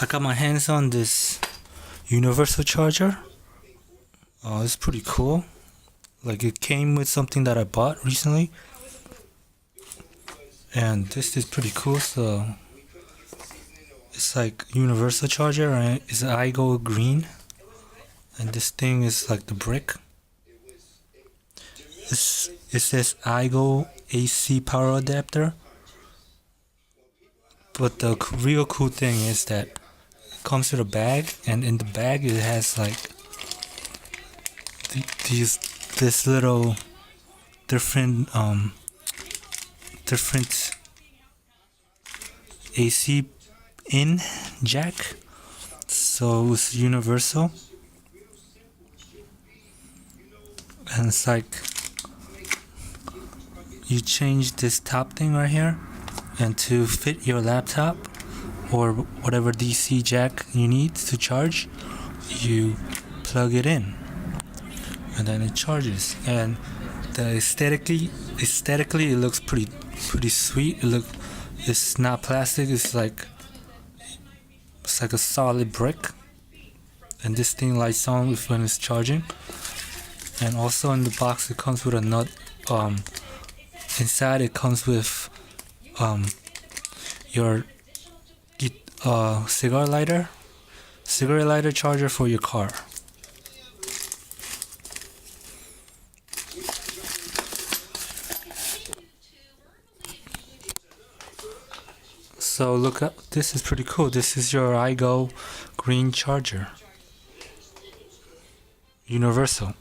got my hands on this universal charger. It's pretty cool. Like, it came with something that I bought recently, and this is pretty cool. So it's like universal charger, and it's iGo green, and this thing is like the brick. It says iGo AC power adapter, but the real cool thing is that it comes with a bag, and in the bag it has like this little different AC in jack, so it's universal, and it's like you change this top thing right here, and to fit your laptop or whatever DC jack you need to charge, you plug it in and then it charges. And aesthetically it looks pretty sweet. It's not plastic, it's like a solid brick, and this thing lights on when it's charging. And also in the box it comes with a nut. Inside it comes with your cigarette lighter charger for your car. So look up, this is pretty cool. This is your iGo green charger, universal.